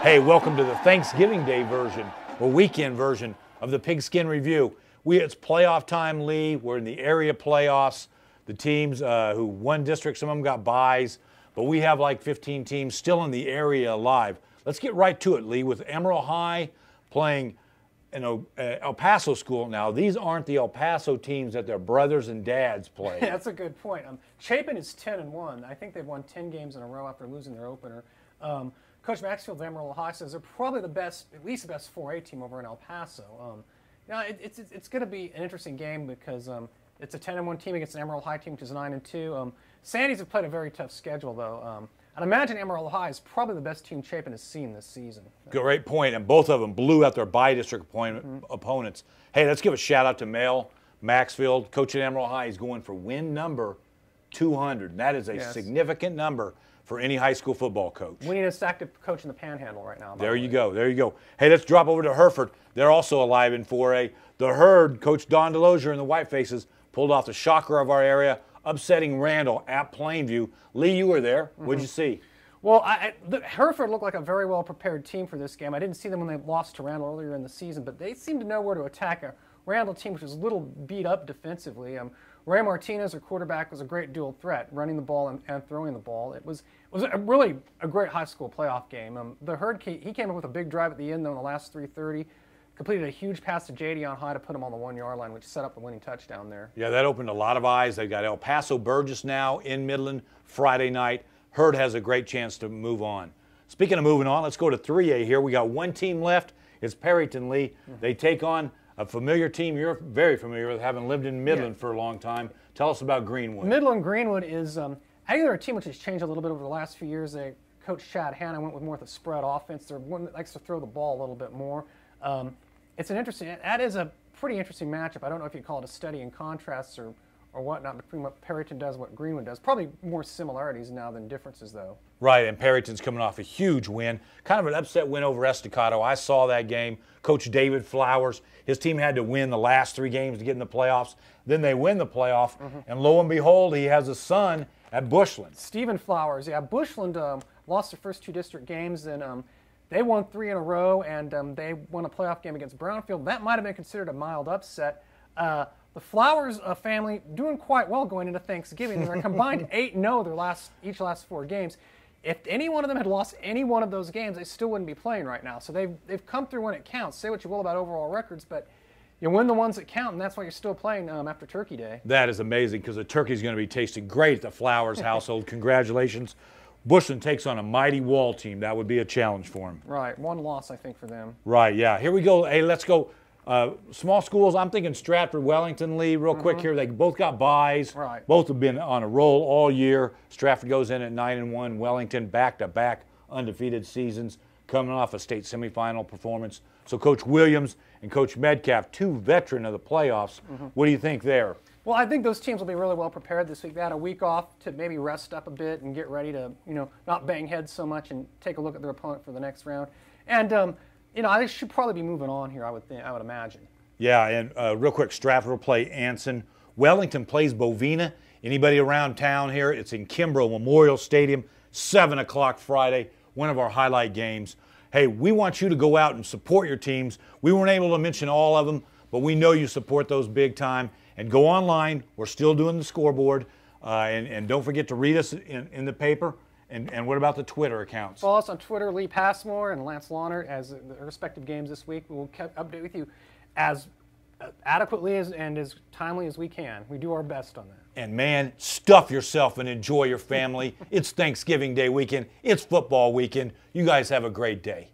Hey, welcome to the Thanksgiving Day version or weekend version of the Pigskin Review. It's playoff time, Lee. We're in the area playoffs. The teams who won district, some of them got byes, but we have like 15 teams still in the area alive. Let's get right to it, Lee, with Emerald High playing in El Paso school. Now, these aren't the El Paso teams that their brothers and dads play. That's a good point. Chapin is 10-1. I think they've won 10 games in a row after losing their opener. Coach Maxfield of Emerald High says they're probably the best, at least the best 4A team over in El Paso. It's going to be an interesting game because it's a 10-1 team against an Emerald High team, which is 9-2. Sandies have played a very tough schedule, though. I'd imagine Emerald High is probably the best team Chapin has seen this season. Great point, and both of them blew out their by-district opponents. Hey, let's give a shout-out to Mel Maxfield, coach at Emerald High. He's going for win number 200, and that is a significant number for any high school football coach. We need a active coach in the Panhandle right now. There you go. There you go. Hey, let's drop over to Hereford. They're also alive in 4A. The Herd, Coach Don DeLozier and the Whitefaces pulled off the shocker of our area, upsetting Randall at Plainview. Lee, you were there. What'd you see? Well, Hereford looked like a very well-prepared team for this game. I didn't see them when they lost to Randall earlier in the season, but they seemed to know where to attack a Randall team which was a little beat up defensively. Ray Martinez, their quarterback, was a great dual threat, running the ball and throwing the ball. It was really a great high school playoff game. The Herd, he came up with a big drive at the end, though, in the last 3:30. Completed a huge pass to J.D. on high to put him on the 1-yard line, which set up the winning touchdown there. Yeah, that opened a lot of eyes. They've got El Paso Burgess now in Midland Friday night. Herd has a great chance to move on. Speaking of moving on, let's go to 3A here. We got one team left. It's Perryton, Lee. They take on a familiar team you're very familiar with, having lived in Midland for a long time. Tell us about Greenwood. Midland Greenwood is I think they're a team which has changed a little bit over the last few years. Coach Chad Hanna went with more of the spread offense. They're one that likes to throw the ball a little bit more. That is a pretty interesting matchup. I don't know if you call it a study in contrasts or whatnot between what Perryton does and what Greenwood does. Probably more similarities now than differences, though. Right, and Perryton's coming off a huge win. Kind of an upset win over Estacado. I saw that game. Coach David Flowers, his team had to win the last 3 games to get in the playoffs. Then they win the playoff, and lo and behold, he has a son at Bushland. Stephen Flowers, yeah. Bushland lost their first 2 district games, and they won 3 in a row, and they won a playoff game against Brownfield. That might have been considered a mild upset. The Flowers family doing quite well going into Thanksgiving. They're combined 8-0 each last 4 games. If any one of them had lost any one of those games, they still wouldn't be playing right now. So they've come through when it counts. Say what you will about overall records, but you win the ones that count, and that's why you're still playing after Turkey Day. That is amazing because the turkey's going to be tasting great at the Flowers household. Congratulations. Bushland takes on a mighty Wall team. That would be a challenge for them. Right. 1 loss, I think, for them. Right, yeah. Here we go. Hey, let's go. Small schools, I'm thinking Stratford, Wellington, Lee, real quick here. They both got byes. Right. Both have been on a roll all year. Stratford goes in at 9-1. Wellington back-to-back undefeated seasons, coming off a state semifinal performance. So Coach Williams and Coach Medcalf, 2 veteran of the playoffs. What do you think there? Well, I think those teams will be really well prepared this week. They had a week off to maybe rest up a bit and get ready to, not bang heads so much and take a look at their opponent for the next round. And I should probably be moving on here, I would imagine. Yeah, and real quick, Stratford will play Anson. Wellington plays Bovina. Anybody around town here, it's in Kimbrough Memorial Stadium, 7 o'clock Friday, one of our highlight games. Hey, we want you to go out and support your teams. We weren't able to mention all of them, but we know you support those big time. And go online. We're still doing the scoreboard. And don't forget to read us in the paper. And what about the Twitter accounts? Follow us on Twitter, Lee Passmore and Lance Launer, as the respective games this week. We will update with you as adequately and as timely as we can. We do our best on that. And man, stuff yourself and enjoy your family. It's Thanksgiving Day weekend. It's football weekend. You guys have a great day.